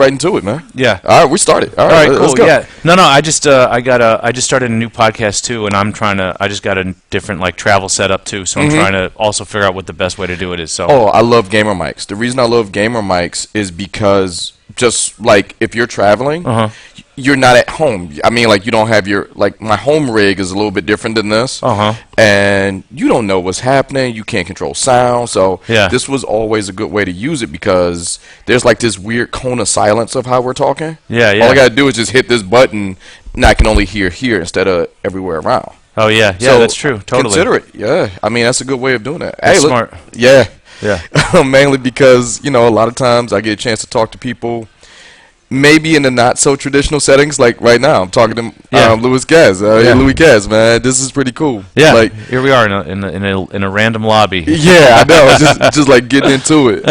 right into it, man. Yeah. All right, we started. All right, cool. let's go. Yeah. No, I just I just started a new podcast too, and I just got a different like travel setup too, so I'm trying to also figure out what the best way to do it is. So. Oh, I love gamer mics. The reason I love gamer mics is because just like if you're traveling, you're not at home. I mean, like you don't have your like my home rig is a little bit different than this, and you don't know what's happening. You can't control sound, so this was always a good way to use it because there's like this weird cone of silence of how we're talking. Yeah. All I gotta do is just hit this button, and I can only hear here instead of everywhere around. Oh yeah, so that's true. Totally. Consider it. Yeah, I mean that's a good way of doing that. That's smart. Yeah. Yeah. Mainly because, you know, a lot of times I get a chance to talk to people maybe in the not so traditional settings. Like right now, I'm talking to Louis Katz. Louis Katz, man, this is pretty cool. Yeah. Like here we are in a random lobby. Yeah, I know. just like getting into it.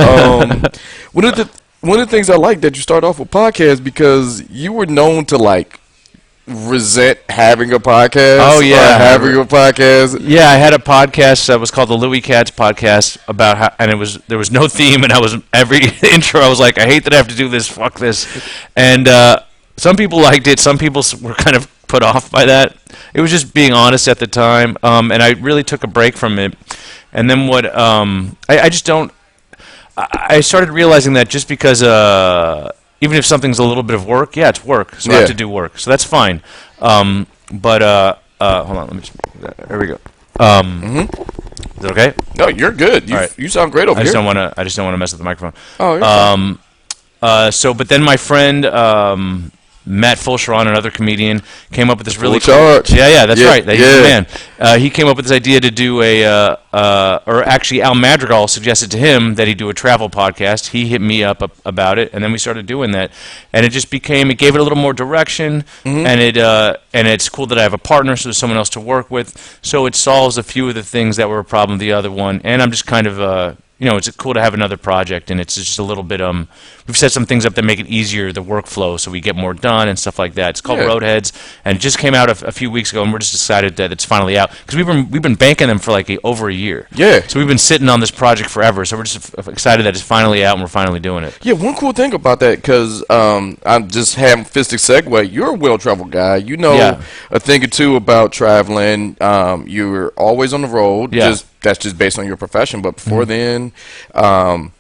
One of the things I like that you start off with podcasts because you were known to like resent having a podcast. Oh yeah, having a podcast. Yeah, I had a podcast that was called the Louis Katz podcast about how, and there was no theme, and I was every intro I was like, I hate that I have to do this. Fuck this. And some people liked it. Some people were kind of put off by that. It was just being honest at the time, and I really took a break from it. And then what? I just don't. I started realizing that just because. Even if something's a little bit of work, it's work. So I have to do work. So that's fine. But hold on, let me just. There we go. Is it okay? No, you're good. You sound great over here. I just don't want to mess with the microphone. Oh, you're fine. But then my friend Matt Fulcheron, another comedian, came up with this really cool. Yeah, that's right. He's the man. He came up with this idea to do or actually Al Madrigal suggested to him that he do a travel podcast. He hit me up about it, and then we started doing that, and it just it gave it a little more direction, and it's cool that I have a partner, so there's someone else to work with, so it solves a few of the things that were a problem with the other one, and I'm just kind of it's cool to have another project, and it's just a little bit, we've set some things up that make it easier, the workflow, so we get more done and stuff like that. It's called Roadheads, and it just came out a few weeks ago, and we're just excited that it's finally out, because we've been banking them for like over a year. Yeah. So we've been sitting on this project forever, so we're just excited that it's finally out, and we're finally doing it. Yeah, one cool thing about that, because I'm just having fistic segue, you're a well-traveled guy. You know a thing or two about traveling. You're always on the road. Yeah. That's just based on your profession. But before then, all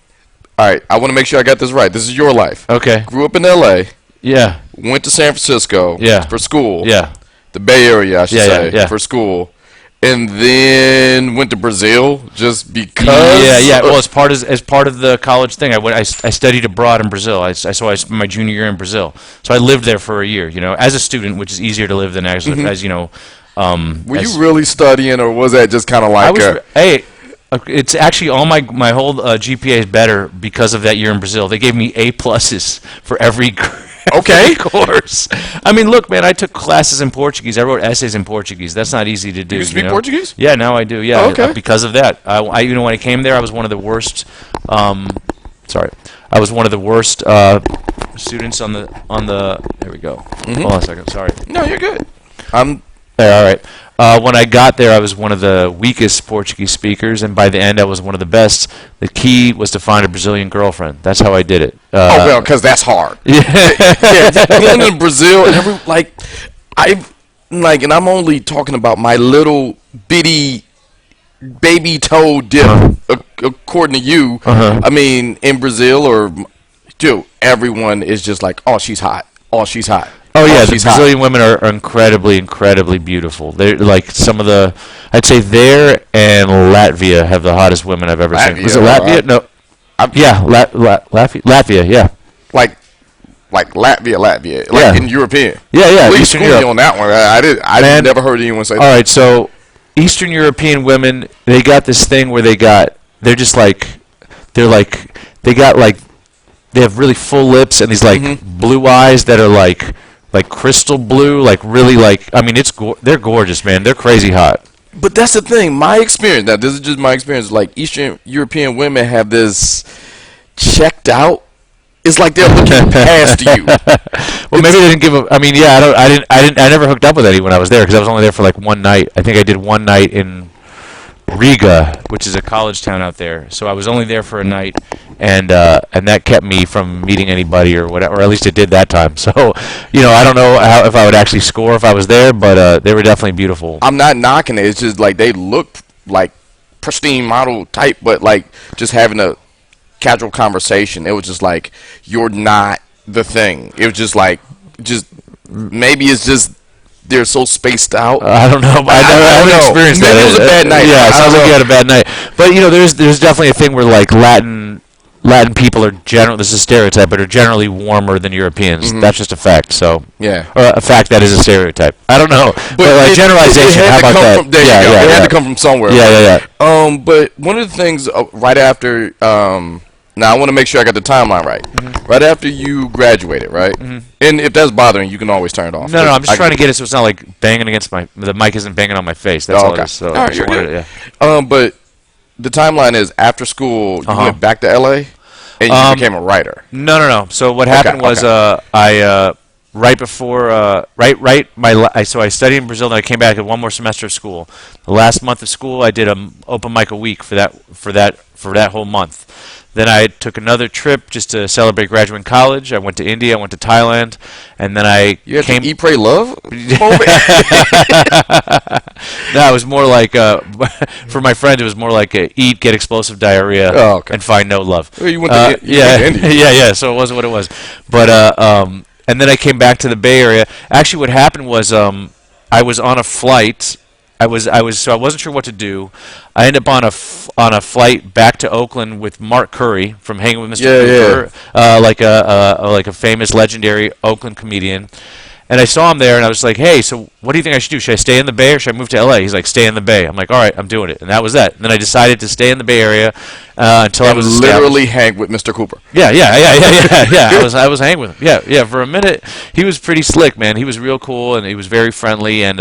right, I want to make sure I got this right. This is your life. Okay. Grew up in L.A. Yeah. Went to San Francisco for school. Yeah. The Bay Area, I should say, for school. And then went to Brazil just because. Yeah. Well, as part of the college thing, I studied abroad in Brazil. I spent my junior year in Brazil, so I lived there for a year. You know, as a student, which is easier to live than as you know. Were you really studying, or was that just kind of like? It's actually all my whole GPA is better because of that year in Brazil. They gave me A+ for every. Okay, course. I mean, look, man, I took classes in Portuguese. I wrote essays in Portuguese. That's not easy to do. You speak Portuguese? Yeah, now I do. Yeah, because of that. When I came there, I was one of the worst. I was one of the worst students on the. There we go. Hold on a second. Sorry. No, you're good. There, all right. When I got there, I was one of the weakest Portuguese speakers, and by the end, I was one of the best. The key was to find a Brazilian girlfriend. That's how I did it. Because that's hard. Going to Brazil, and I'm only talking about my little bitty baby toe dip. According to you, I mean, in Brazil, everyone is just like, oh, she's hot. Oh, she's hot. Oh yeah, the Brazilian women are incredibly, incredibly beautiful. They're like some of the, I'd say there and Latvia have the hottest women I've ever seen. Was it Latvia? No. Latvia. Yeah. Like Latvia. Like in European. Yeah. Please school me on that one. I never heard anyone say that. All right, so Eastern European women, they got this thing where they have really full lips and these blue eyes that are like crystal blue, like really I mean, they're gorgeous, man. They're crazy hot. But that's the thing. My experience, now this is just my experience, like Eastern European women have this checked out. It's like they're looking past you. Well, maybe they didn't give I mean, yeah, I never hooked up with any when I was there because I was only there for like one night. I think I did one night in Riga, which is a college town out there. So I was only there for a night, and that kept me from meeting anybody or whatever, or at least it did that time. So, I don't know if I would actually score if I was there, but they were definitely beautiful. I'm not knocking it. It's just like they look like pristine model type, but like just having a casual conversation, it was just like, you're not the thing. It was just like, maybe it's just they're so spaced out. I don't know. I haven't experienced that. Maybe it was a bad night. Yeah, it sounds like you had a bad night. But there's definitely a thing where like Latin people are this is a stereotype, but are generally warmer than Europeans. That's just a fact. So yeah, or a fact that is a stereotype. I don't know, but like generalization. How about that? It had to come from somewhere. Yeah. But one of the things right after, now I want to make sure I got the timeline right. Right after you graduated, right? And if that's bothering, you can always turn it off. No, I'm just trying to get it so it's not like banging against the mic isn't banging on my face. That's all it is. So all right, you're good. But the timeline is after school, you went back to LA and you became a writer. No. So what happened was I right before so I studied in Brazil, and I came back at one more semester of school. The last month of school, I did an open mic a week for that whole month. Then I took another trip just to celebrate graduating college. I went to India, I went to Thailand, and then You had to eat, pray, love? No, it was more like, for my friend, it was more like eat, get explosive diarrhea, and find no love. Well, you went to India. Yeah, so it wasn't what it was. But, and then I came back to the Bay Area. Actually, what happened was I was on a flight. So I wasn't sure what to do. I ended up on a flight back to Oakland with Mark Curry from Hanging with Mr. Cooper, like a famous legendary Oakland comedian. And I saw him there, and I was like, "Hey, so what do you think I should do? Should I stay in the Bay or should I move to LA?" He's like, "Stay in the Bay." I'm like, "All right, I'm doing it," and that was that. And then I decided to stay in the Bay Area until I was literally hang with Mr. Cooper. Yeah. I was hanging with him. Yeah. For a minute, he was pretty slick, man. He was real cool, and he was very friendly, and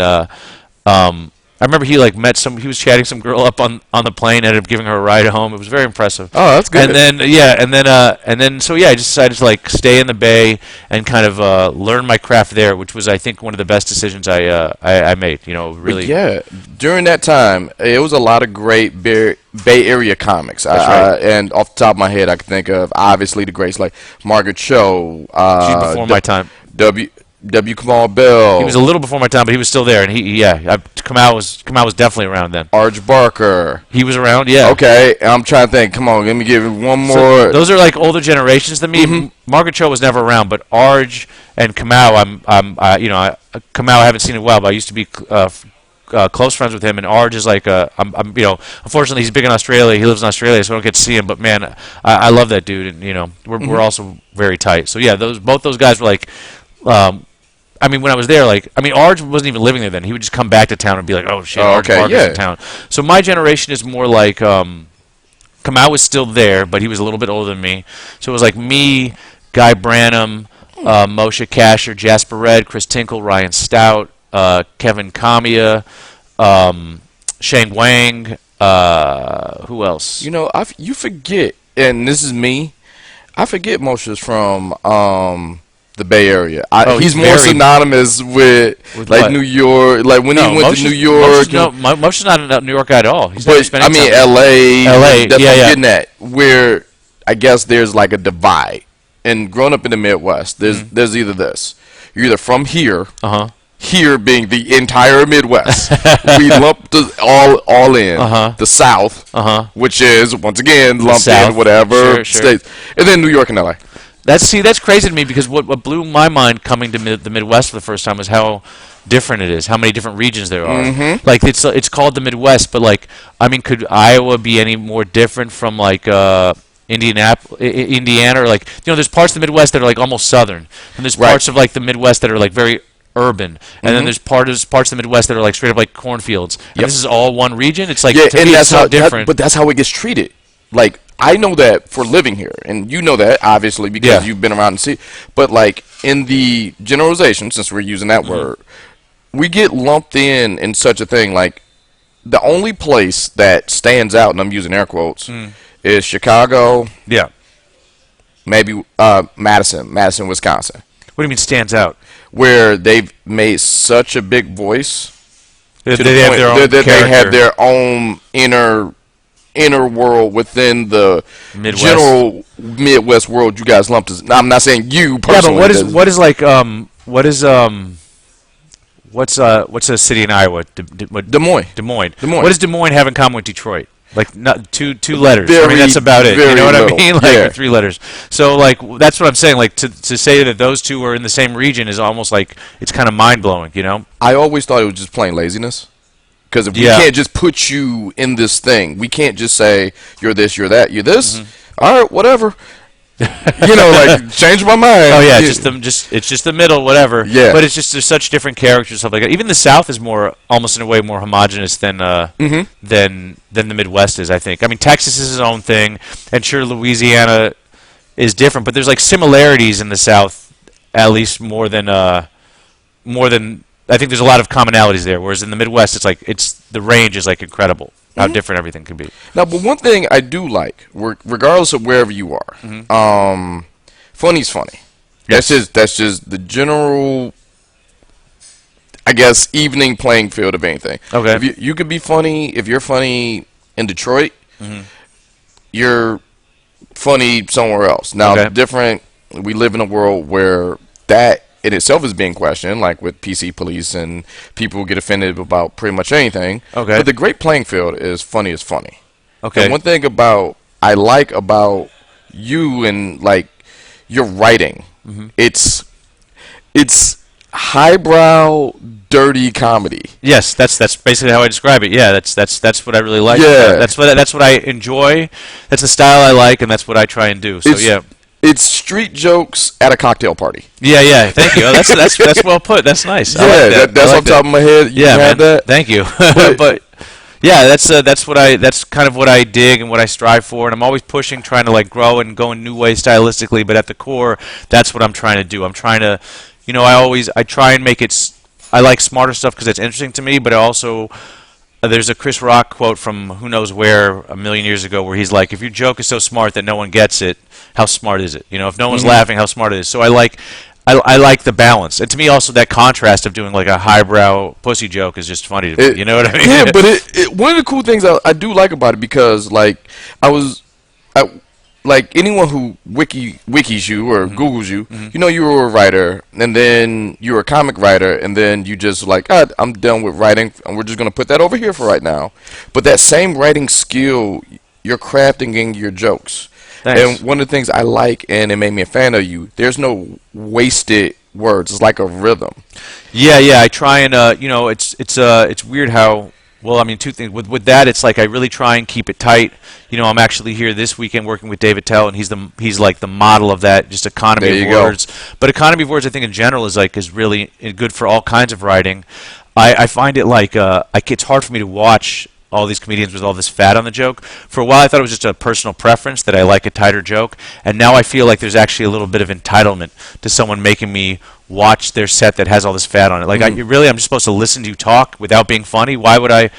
I remember he he was chatting some girl up on the plane, ended up giving her a ride home. It was very impressive. Oh, that's good. And then so I just decided to stay in the Bay and kind of learn my craft there, which was I think one of the best decisions I made. Really. Yeah, during that time, it was a lot of great Bay Area comics. That's right. And off the top of my head, I can think of obviously the greats like Margaret Cho. She's before my time. Kamau Bell. He was a little before my time, but he was still there, and Kamau was definitely around then. Arj Barker. He was around, yeah. Okay, I'm trying to think. Come on, let me give you one more. So those are like older generations than me. Margaret Cho was never around, but Arj and Kamau, Kamau I haven't seen in a while, but I used to be close friends with him, and Arj is like unfortunately he's big in Australia. He lives in Australia, so I don't get to see him. But man, I love that dude, and we're also very tight. So yeah, both those guys were like. When I was there, Arj wasn't even living there then. He would just come back to town and be like, "Oh shit, Arj Barker's in town." So my generation is more like Kamau was still there, but he was a little bit older than me. So it was like me, Guy Branum, Moshe Kasher, Jasper Red, Chris Tinkle, Ryan Stout, Kevin Kamiya, Shane Wang. Who else? You forget, and this is me. I forget Moshe's from the Bay Area. He's more synonymous with like New York. Like when he went to New York. Moshe's not a New York guy at all. He's LA. LA. That's what I'm getting at. Where I guess there's like a divide. And growing up in the Midwest, there's either this. You're either from here. Here being the entire Midwest. We lumped all in. The South, which is once again lumped in whatever states, and then New York and LA. That's crazy to me because what blew my mind coming to the Midwest for the first time was how different it is, how many different regions there are. Like it's called the Midwest, but could Iowa be any more different from Indiana, or there's parts of the Midwest that are almost southern, and there's parts of the Midwest that are very urban, and then there's parts of the Midwest that are straight up cornfields. And this is all one region. It's to me, it's so different. But that's how it gets treated. I know that for living here, and you know that obviously because you've been around and see. But in the generalization, since we're using that word, we get lumped in such a thing. The only place that stands out, and I'm using air quotes, is Chicago. Yeah. Maybe Madison, Wisconsin. What do you mean stands out? Where they've made such a big voice To They the have point their own that they have character. their own inner world within the Midwest. general Midwest world. You guys lumped as. Now, I'm not saying you personally. Yeah, but what's a city in Iowa? Des Moines? Des Moines. Des Moines. What does Des Moines have in common with Detroit? Like not two letters. I Very, mean, that's about it. You very know what little. I mean? Like Yeah. or 3 letters. So like that's what I'm saying. Like to say that those two are in the same region is almost like it's kind of mind blowing. You know? I always thought it was just plain laziness. Because if we can't just put you in this thing, we can't just say you're this, you're that, you're this. All right, whatever. Like change my mind. Oh yeah, it's just the middle, whatever. Yeah. But it's just there's such different characters and stuff like that. Even the South is more almost in a way more homogenous than the Midwest is. I think. I mean, Texas is its own thing, and sure Louisiana is different, but there's like similarities in the South, at least more than I think there's a lot of commonalities there. Whereas in the Midwest, it's the range is like incredible. How different everything can be. Now, but one thing I do like, regardless of wherever you are, funny's funny. Yes. That's just the general, I guess, evening playing field of anything. Okay. If you could be funny. If you're funny in Detroit, you're funny somewhere else. Now, Okay. different. We live in a world where that in itself is being questioned, like with PC police and people get offended about pretty much anything. Okay. But the great playing field is funny is funny. Okay. And one thing I like about you and like your writing, it's highbrow, dirty comedy. Yes, that's basically how I describe it. Yeah, that's what I really like. Yeah. That's what I enjoy. That's the style I like, and that's what I try and do. So yeah. It's street jokes at a cocktail party. Yeah. Thank you. Oh, that's well put. That's nice. I Yeah, like that. that's I like on top of my head. You Yeah, had man. that. Thank you. But yeah, that's kind of what I dig and what I strive for, and I'm always pushing, trying to like grow and go in new ways stylistically. But at the core, that's what I'm trying to do. I'm trying to, I try and make it. I like smarter stuff because it's interesting to me, but I also. There's a Chris Rock quote from who knows where a million years ago where he's like, if your joke is so smart that no one gets it, how smart is it? If no one's laughing, how smart it is. So I like the balance. And to me also that contrast of doing like a highbrow pussy joke is just funny to me. You know what I mean? Yeah, but one of the cool things I do like about it because like like anyone who wikis you or Googles you, you were a writer, and then you were a comic writer, and then you just like, I'm done with writing, and we're just gonna put that over here for right now. But that same writing skill, you're crafting in your jokes. Thanks. And one of the things I like, and it made me a fan of you, there's no wasted words. It's like a rhythm. Yeah. I try and it's weird how. Well, I mean, two things. With that, it's like I really try and keep it tight. I'm actually here this weekend working with David Tell, and he's like the model of that, just economy There of you go. words. But economy of words, I think in general is really good for all kinds of writing. I find it like it's hard for me to watch all these comedians with all this fat on the joke. For a while, I thought it was just a personal preference that I like a tighter joke, and now I feel like there's actually a little bit of entitlement to someone making me watch their set that has all this fat on it. Like, I'm just supposed to listen to you talk without being funny? Why would I?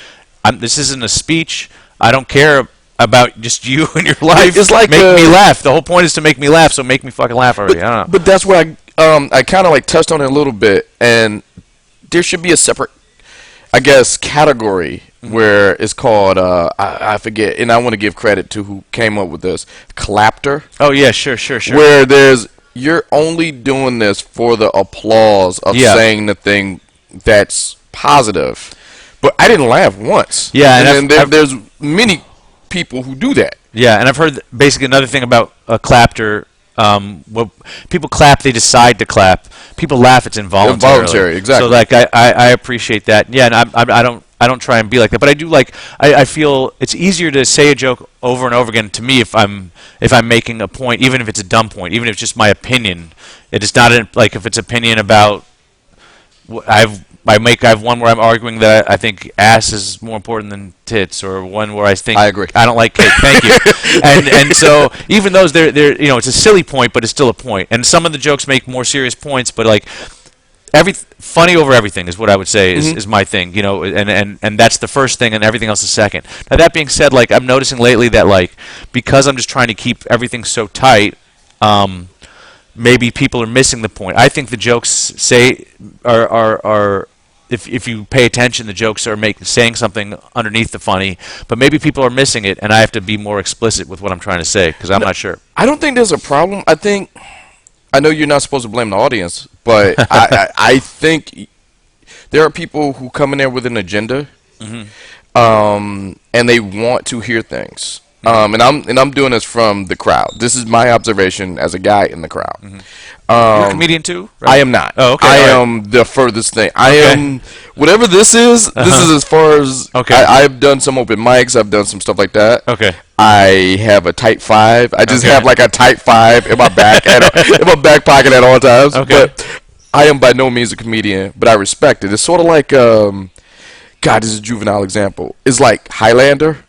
This isn't a speech. I don't care about just you and your life. It's like make me laugh. The whole point is to make me laugh, so make me fucking laugh already. I don't know. But that's where I kind of like touched on it a little bit, and there should be a separate, I guess, category where it's called I forget, and I want to give credit to who came up with this, clapter. Oh yeah, sure. Where you're only doing this for the applause of saying the thing that's positive. But I didn't laugh once. Yeah, and there's many people who do that. Yeah, and I've heard basically another thing about a clapter. When people clap, they decide to clap. People laugh, it's involuntary. Involuntary, exactly. So like I appreciate that. Yeah, and I don't try and be like that, but I do like I feel it's easier to say a joke over and over again to me if I'm making a point, even if it's a dumb point, even if it's just my opinion. It is not like if it's opinion about I have one where I'm arguing that I think ass is more important than tits, or one where I think I agree. I don't like cake. Thank you. and so even those they're it's a silly point, but it's still a point. And some of the jokes make more serious points, but like funny over everything is what I would say is my thing. And that's the first thing, and everything else is second. Now that being said, like I'm noticing lately that like because I'm just trying to keep everything so tight. Maybe people are missing the point. I think the jokes are if you pay attention, the jokes are saying something underneath the funny, but maybe people are missing it, and I have to be more explicit with what I'm trying to say because I'm not sure. I don't think there's a problem. I know you're not supposed to blame the audience, but I think there are people who come in there with an agenda, and they want to hear things. And I'm doing this from the crowd. This is my observation as a guy in the crowd. You're a comedian too, right? I am not. Oh, okay. I am the furthest thing. I am whatever this is. This is as far as I've done some open mics. I've done some stuff like that. Okay. I have a tight 5. I just have like a tight 5 in my back in my back pocket at all times. Okay. But I am by no means a comedian, but I respect it. It's sort of like God, this is a juvenile example. It's like Highlander.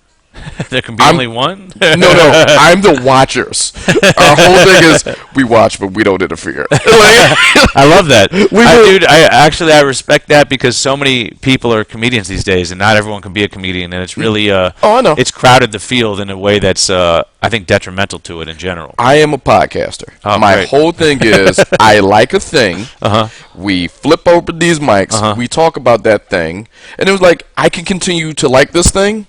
There can be only one? No, I'm the watchers. Our whole thing is we watch, but we don't interfere. I love that. Dude, I respect that because so many people are comedians these days, and not everyone can be a comedian, and it's really I know. It's crowded the field in a way that's I think detrimental to it in general. I am a podcaster. My whole thing is I like a thing. We flip over these mics. We talk about that thing, and it was like I can continue to like this thing.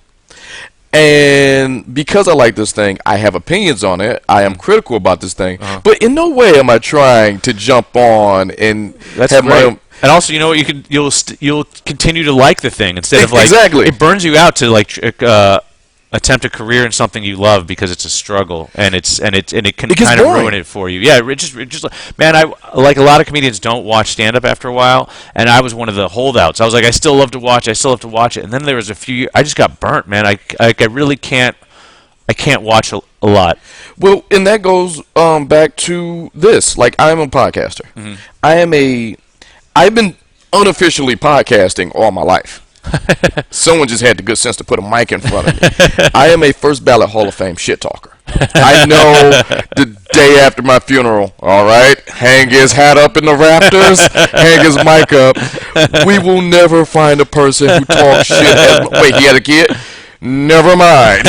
And because I like this thing, I have opinions on it. I am critical about this thing, but in no way am I trying to jump on and have my own. And also, you know what? You'll continue to like the thing instead of like exactly. It burns you out to like attempt a career in something you love because it's a struggle and it can kind of ruin it for you. Yeah, it just man, I like a lot of comedians don't watch stand up after a while, and I was one of the holdouts. I was like, I still love to watch it, and then there was a few years, I just got burnt, man. I really can't watch a lot. Well, and that goes back to this. Like, I'm a podcaster. I've been unofficially podcasting all my life. Someone just had the good sense to put a mic in front of me. I am a first ballot Hall of Fame shit talker. I know the day after my funeral, all right, hang his hat up in the rafters, hang his mic up. We will never find a person who talks shit. Wait, he had a kid? Never mind.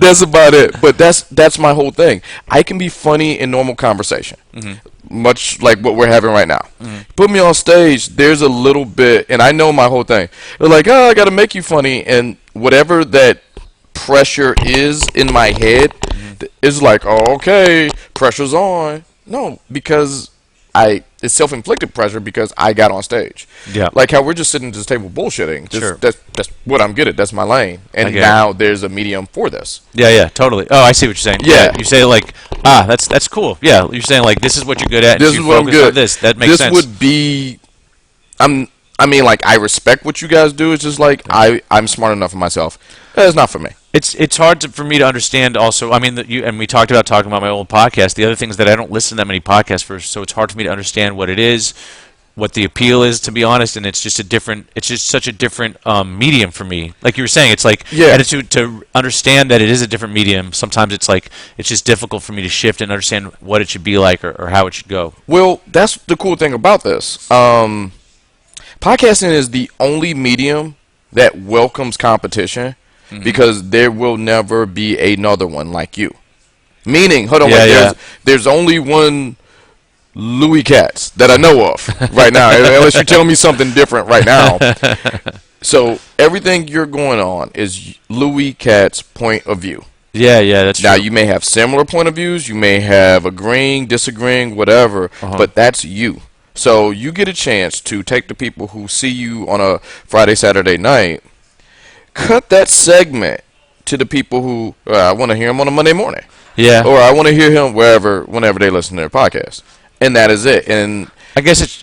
That's about it. But that's my whole thing. I can be funny in normal conversation. Much like what we're having right now. Put me on stage, there's a little bit, and I know my whole thing. They're like, oh, I got to make you funny, and whatever that pressure is in my head is like, oh, okay, pressure's on. No, because it's self-inflicted pressure because I got on stage. Yeah. Like how we're just sitting at this table bullshitting. Sure. That's what I'm good at. That's my lane. And now there's a medium for this. Yeah, totally. Oh, I see what you're saying. Yeah. You say like, that's cool. Yeah. You're saying like, this is what you're good at. This is what I'm good at. That makes sense. This would be, I respect what you guys do. It's just like, I'm smart enough for myself. It's not for me. It's hard for me to understand also. I mean, and we talking about my old podcast. The other thing is that I don't listen to that many podcasts first, so it's hard for me to understand what it is, what the appeal is, to be honest. And it's just such a different medium for me. Like you were saying, it's like and to understand that it is a different medium. Sometimes it's like it's just difficult for me to shift and understand what it should be like or how it should go. Well, that's the cool thing about this. Podcasting is the only medium that welcomes competition. Because there will never be another one like you. Meaning, hold on, there's only one Louis Katz that I know of right now, unless you tell me something different right now. So everything you're going on is Louis Katz point of view. Yeah, that's true. Now, you may have similar point of views, you may have agreeing, disagreeing, whatever, but that's you. So you get a chance to take the people who see you on a Friday, Saturday night, cut that segment to the people who I want to hear him on a Monday morning. Yeah. Or I want to hear him whenever they listen to their podcast. And that is it. And I guess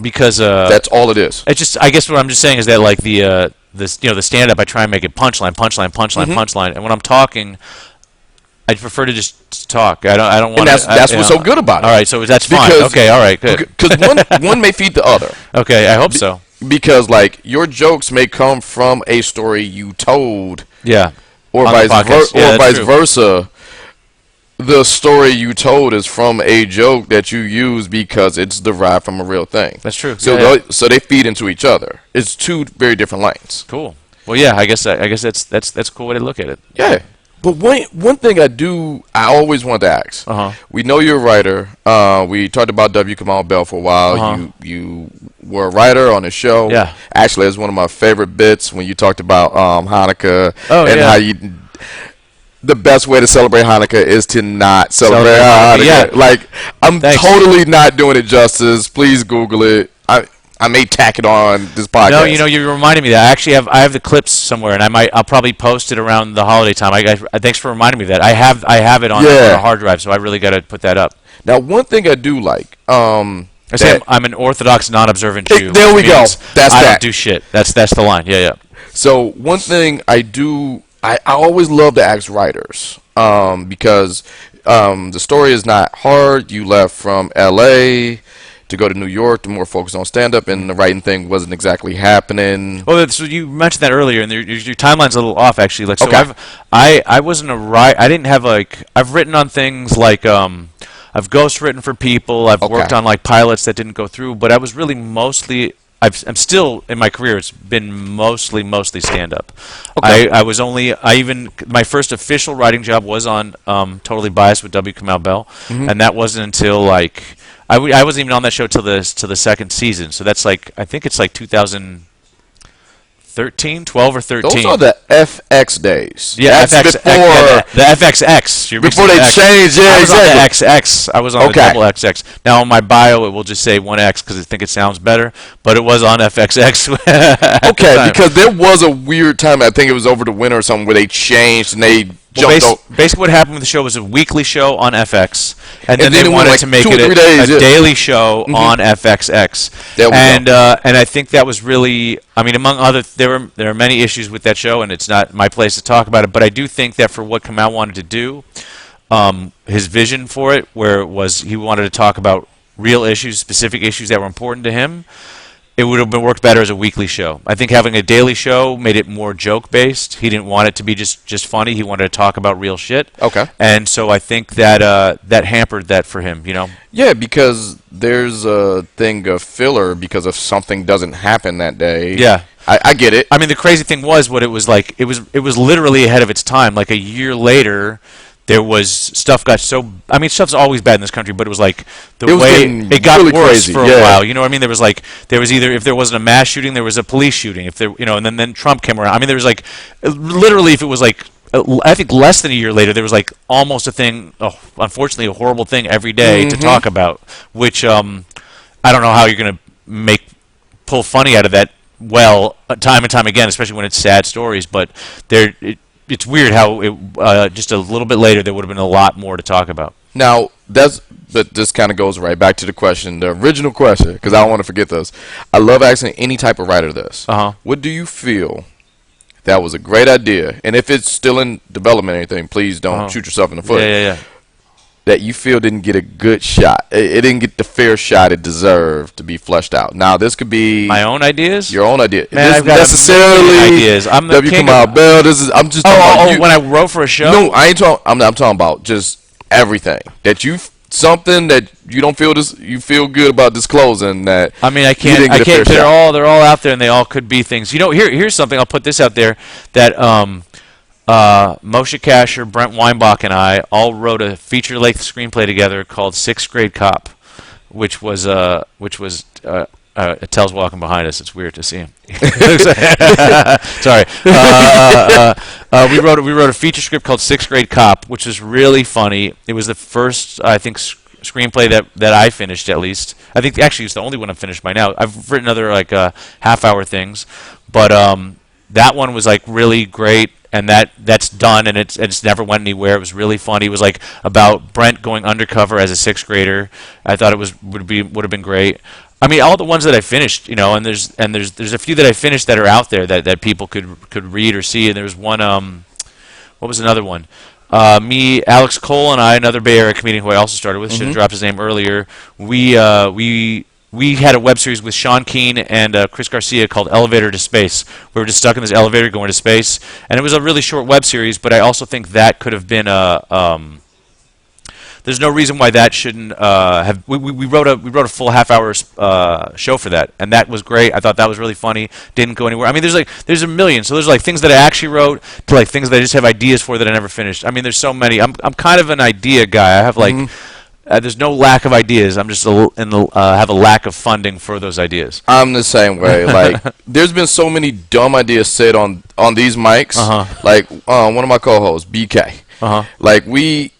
because that's all it is. It's just, I guess what I'm just saying is that like the stand up, I try and make it punchline. And when I'm talking, I prefer to just talk. I don't want. And that's what's so good about it. All right, so that's fine. Okay, all right, good. Because one may feed the other. Okay, I hope so. Because like your jokes may come from a story you told, or vice versa. The story you told is from a joke that you use because it's derived from a real thing. That's true. So so they feed into each other. It's two very different lanes. Cool. Well, yeah, I guess that's a cool way to look at it. Yeah. But one thing I always wanted to ask. We know you're a writer. We talked about Kamau Bell for a while. You were a writer on the show. Yeah. Actually, it's one of my favorite bits when you talked about Hanukkah how you. The best way to celebrate Hanukkah is to not celebrate Hanukkah. Yeah. Like, I'm totally not doing it justice. Please Google it. I may tack it on this podcast. No, you reminded me that. I have the clips somewhere, and I'll probably post it around the holiday time. Thanks for reminding me of that. I have it on a hard drive, so I really got to put that up. Now, one thing I do like, I'm an Orthodox, non-observant Jew. There we go. I don't do shit. That's the line. Yeah. So one thing I do, I always love to ask writers, because the story is not hard. You left from L.A. to go to New York to more focus on stand-up, and the writing thing wasn't exactly happening. Well, so you mentioned that earlier, and your timeline's a little off, actually. Like, so okay. I wasn't a writer. I didn't have, like, I've written on things like, I've ghostwritten for people. I've worked on, like, pilots that didn't go through, but I was really mostly, I'm still, in my career, it's been mostly stand-up. Okay. My first official writing job was on Totally Biased with Kamau Bell, and that wasn't until, like, I wasn't even on that show till the second season. So that's like, I think it's like 2013, 12 or 13. Those are the FX days. Yeah, that's FX, the FXX. Before they changed, yeah, I was exactly. on the XX. I was on the double XX. Now on my bio, it will just say 1X because I think it sounds better. But it was on FXX. Okay, because there was a weird time. I think it was over the winter or something where they changed and they. Basically, what happened with the show was a weekly show on FX, and then they wanted to make it a daily show on FXX. And I think that was really, I mean, among other, there are many issues with that show, and it's not my place to talk about it. But I do think that for what Kamau wanted to do, his vision for it, where it was he wanted to talk about real issues, specific issues that were important to him, it would have worked better as a weekly show. I think having a daily show made it more joke-based. He didn't want it to be just funny. He wanted to talk about real shit. Okay. And so I think that that hampered that for him, Yeah, because there's a thing of filler because if something doesn't happen that day. Yeah. I get it. I mean, the crazy thing was what it was like. It was literally ahead of its time. Like a year later, there was stuff got so. I mean, stuff's always bad in this country, but it was like it got really worse crazy. For a while. You know what I mean? There was either if there wasn't a mass shooting, there was a police shooting. If there, and then Trump came around. I mean, there was like literally if it was like. I think less than a year later, there was like almost a thing. Oh, unfortunately, a horrible thing every day to talk about. Which I don't know how you're gonna pull funny out of that. Well, time and time again, especially when it's sad stories. But it's weird how just a little bit later there would have been a lot more to talk about. Now but this kind of goes right back to the question, the original question, because I don't want to forget this. I love asking any type of writer this. What do you feel? That was a great idea, and if it's still in development or anything, please don't shoot yourself in the foot. Yeah. That you feel didn't get a good shot. It didn't get the fair shot it deserved to be fleshed out. Now, this could be my own ideas. Your own idea. Man, I've got necessarily ideas. I'm the king Kamau Bell. I'm just talking about when I wrote for a show. No, I ain't talking. I'm talking about just everything that something that you don't feel you feel good about disclosing that. I mean, I can't. They're all out there, and they all could be things. Here's something. I'll put this out there that Moshe Kasher, Brent Weinbach, and I all wrote a feature-length screenplay together called Sixth Grade Cop, which was Tell's walking behind us. It's weird to see him. Sorry. We wrote a feature script called Sixth Grade Cop, which was really funny. It was the first, I think, screenplay that I finished, at least. I think actually it's the only one I've finished by now. I've written other like half-hour things, but that one was like really great. And that's done, and it's never went anywhere. It was really funny. It was like about Brent going undercover as a sixth grader. I thought it would have been great. I mean, all the ones that I finished, and there's a few that I finished that are out there that people could read or see. And there was one. What was another one? Me, Alex Cole, and I, another Bay Area comedian who I also started with. Should have dropped his name earlier. We had a web series with Sean Keane and Chris Garcia called Elevator to Space. We were just stuck in this elevator going to space, and it was a really short web series. But I also think that could have been there's no reason why that shouldn't have. We wrote a full half-hour show for that, and that was great. I thought that was really funny. Didn't go anywhere. I mean, there's a million. So there's like things that I actually wrote to like things that I just have ideas for that I never finished. I mean, there's so many. I'm kind of an idea guy. I have like. there's no lack of ideas. I'm just have a lack of funding for those ideas. I'm the same way. Like, there's been so many dumb ideas said on these mics. Like, one of my co-hosts, BK. Like, we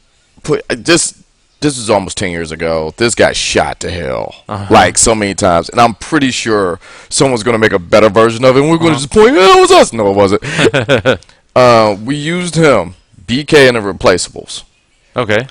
put this is almost 10 years ago. This guy shot to hell like so many times, and I'm pretty sure someone's going to make a better version of it. And we're going to just point, it was us. No, it wasn't. We used him, BK, and the Replaceables. Okay.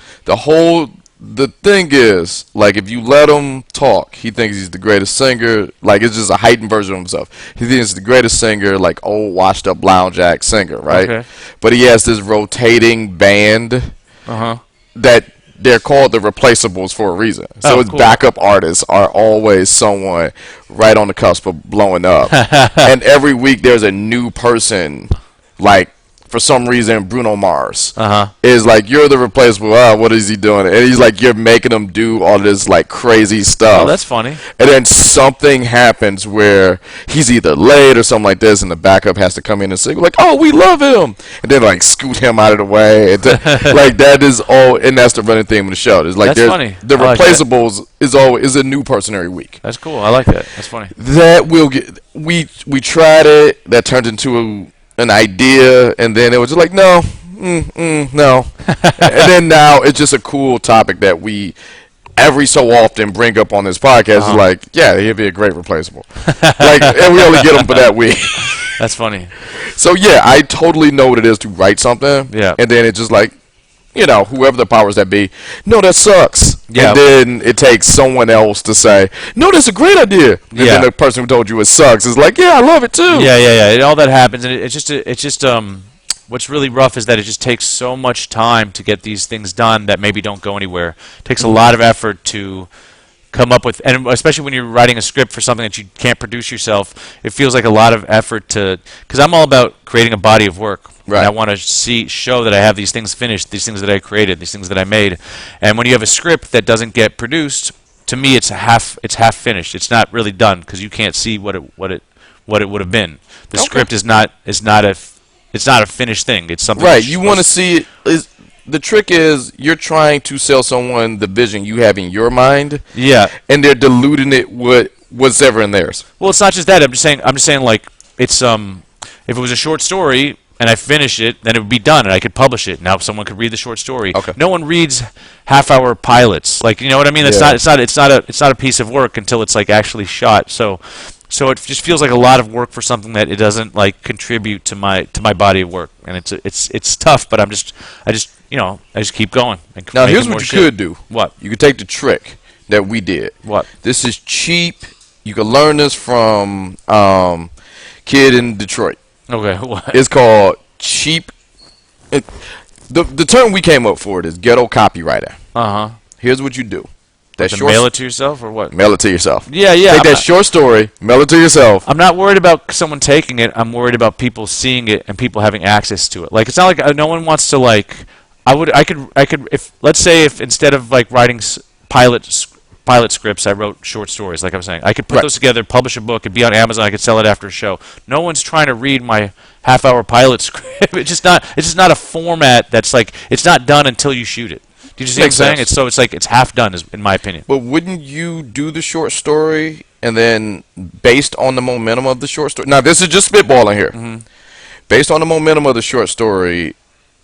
The thing is, like, if you let him talk, he thinks he's the greatest singer. Like, it's just a heightened version of himself. He thinks he's the greatest singer, like, old, washed-up lounge act singer, right? Okay. But he has this rotating band that they're called the Replaceables for a reason. So his backup artists are always someone right on the cusp of blowing up. And every week there's a new person, like, for some reason, Bruno Mars is like, you're the replaceable. What is he doing? And he's like, you're making him do all this like crazy stuff. Oh, that's funny. And then something happens where he's either late or something like this, and the backup has to come in and say, like, oh, we love him, and then like scoot him out of the way. And like that is all, and that's the running theme of the show. It's like, that's funny. The Replaceables is a new person every week. That's cool. I like that. That's funny. That will get we tried it. That turned into an idea, and then it was just like, no. And then now it's just a cool topic that we every so often bring up on this podcast. Is like, yeah, he'd be a great replaceable. Like, and we only get him for that week. That's funny. So yeah, I totally know what it is to write something. Yeah. And then it's just like, you know, whoever the powers that be, no, that sucks. Yeah. And then it takes someone else to say, no, that's a great idea. And then the person who told you it sucks is like, yeah, I love it too. Yeah. And all that happens, and it's just what's really rough is that it just takes so much time to get these things done that maybe don't go anywhere. It takes a lot of effort to come up with, and especially when you're writing a script for something that you can't produce yourself, it feels like a lot of effort to, because I'm all about creating a body of work. Right. And I want to show that I have these things finished, these things that I created, these things that I made. And when you have a script that doesn't get produced, to me it's half finished. It's not really done because you can't see what it would have been. The script is not a finished thing. It's something. Right. You want to see it. The trick is you're trying to sell someone the vision you have in your mind. Yeah. And they're diluting it with what's ever in theirs. Well, it's not just that. I'm just saying like, it's if it was a short story and I finish it, then it would be done and I could publish it. Now someone could read the short story. Okay. No one reads half-hour pilots. Like, you know what I mean? It's not a piece of work until it's like actually shot. So it just feels like a lot of work for something that it doesn't like contribute to my body of work, and it's tough. But I just keep going. And now here's what you could do. What? You could take the trick that we did. What? This is cheap. You can learn this from kid in Detroit. Okay. What? It's called cheap. The term we came up for it is ghetto copywriter. Here's what you do. Mail it to yourself or what? Mail it to yourself. Yeah. Take that short story, mail it to yourself. I'm not worried about someone taking it. I'm worried about people seeing it and people having access to it. Like, it's not like no one wants to like. I could if let's say if instead of like writing pilot scripts, I wrote short stories. Like I was saying, I could put those together, publish a book, it'd be on Amazon. I could sell it after a show. No one's trying to read my half-hour pilot script. It's just not a format that's like, it's not done until you shoot it. Do you see what I'm saying? It's half done, in my opinion. But wouldn't you do the short story and then, based on the momentum of the short story? Now, this is just spitballing here. Based on the momentum of the short story,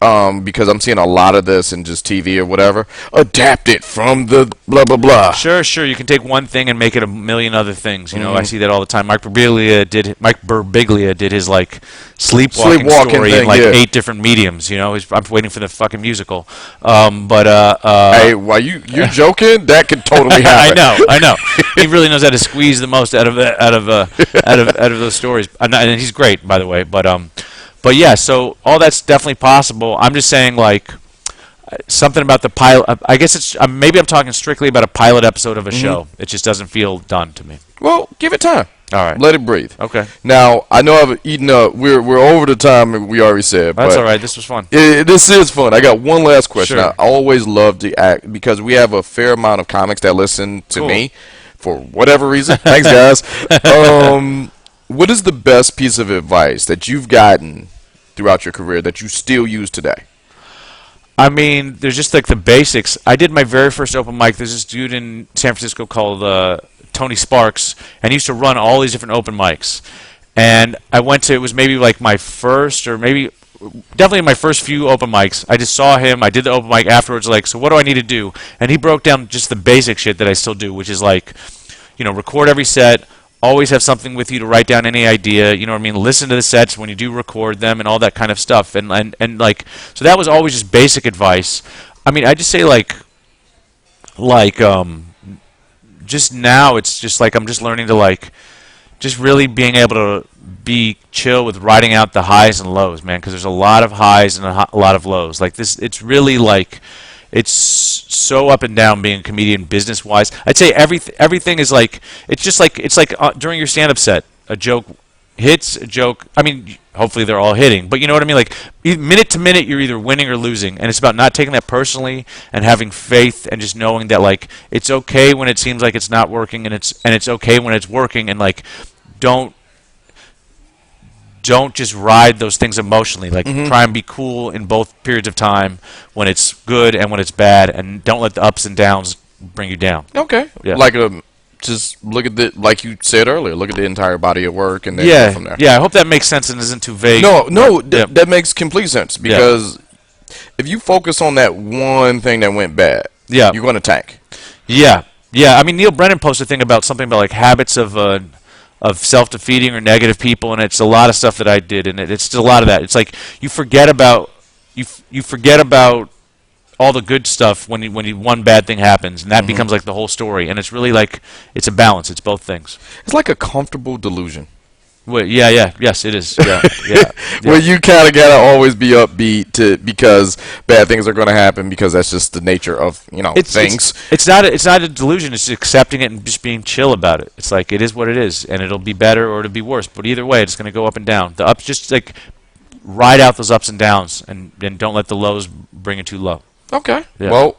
because I'm seeing a lot of this in just TV or whatever, adapt it from the blah, blah, blah. Sure. You can take one thing and make it a million other things. You know, I see that all the time. Mike Birbiglia did his, like, sleepwalking story thing, in, like, 8 different mediums. You know, I'm waiting for the fucking musical. Hey, while you're joking, that could totally happen. I know. He really knows how to squeeze the most out of those stories. And he's great, by the way. But yeah, so all that's definitely possible. I'm just saying, like, something about the pilot. I guess it's maybe I'm talking strictly about a pilot episode of a show. It just doesn't feel done to me. Well, give it time. All right, let it breathe. Okay. Now I know I've eaten up. We're over the time we already said. That's all right. This was fun. This is fun. I got one last question. Sure. I always love to act because we have a fair amount of comics that listen to me for whatever reason. Thanks, guys. What is the best piece of advice that you've gotten throughout your career that you still use today? I mean, there's just like the basics. I did my very first open mic. There's this dude in San Francisco called Tony Sparks, and he used to run all these different open mics. And I went to, it was maybe like my first, or maybe definitely my first few open mics. I just saw him. I did the open mic afterwards, like, so what do I need to do? And he broke down just the basic shit that I still do, which is like, record every set. Always have something with you to write down any idea. You know what I mean? Listen to the sets when you do record them and all that kind of stuff. And like, so that was always just basic advice. I mean, I just say just now it's just like I'm just learning to like, just really being able to be chill with writing out the highs and lows, man. Because there's a lot of highs and a lot of lows. Like this, it's really like. It's so up and down being a comedian business-wise. I'd say everything is like it's like during your stand-up set, a joke hits, a joke. I mean, hopefully they're all hitting, but you know what I mean. Like minute to minute, you're either winning or losing, and it's about not taking that personally and having faith and just knowing that like it's okay when it seems like it's not working, and it's okay when it's working, and like don't just ride those things emotionally. Like try and be cool in both periods of time when it's good and when it's bad, and don't let the ups and downs bring you down. Okay. Yeah. Like just look at like you said earlier, look at the entire body of work and then go from there. Yeah, I hope that makes sense and isn't too vague. No, that makes complete sense because if you focus on that one thing that went bad, you're going to tank. Yeah. I mean, Neil Brennan posted a thing about something about like habits of self-defeating or negative people, and it's a lot of stuff that I did, and it's still a lot of that. It's like you forget about all the good stuff when one bad thing happens, and that becomes like the whole story. And it's really like it's a balance. It's both things. It's like a comfortable delusion. Well, yes, it is. Yeah. Where you kind of gotta always be upbeat because bad things are going to happen because that's just the nature of things. It's not a delusion. It's just accepting it and just being chill about it. It's like it is what it is, and it'll be better or it'll be worse. But either way, it's going to go up and down. The ups, just like ride out those ups and downs, and don't let the lows bring it too low. Okay. Yeah. Well,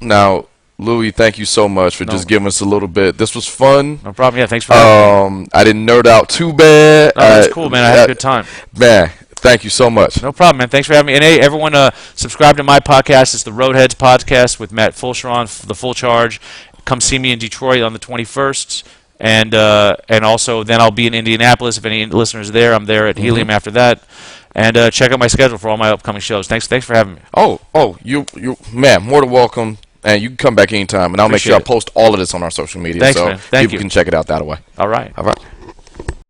now. Louis, thank you so much for just giving us a little bit. This was fun. No problem. Yeah, thanks for having me. I didn't nerd out too bad. No, that's cool, man. I had a good time. Man, thank you so much. No problem, man. Thanks for having me. And hey, everyone, subscribe to my podcast. It's the Roadheads podcast with Matt Fulcheron, The Full Charge. Come see me in Detroit on the 21st. And also then I'll be in Indianapolis. If any listeners are there, I'm there at Helium after that. And check out my schedule for all my upcoming shows. Thanks for having me. Oh, you man, more than welcome. And you can come back anytime, and I'll make sure I post all of this on our social media Thanks, so man. Thank people you. can check it out that way. All right.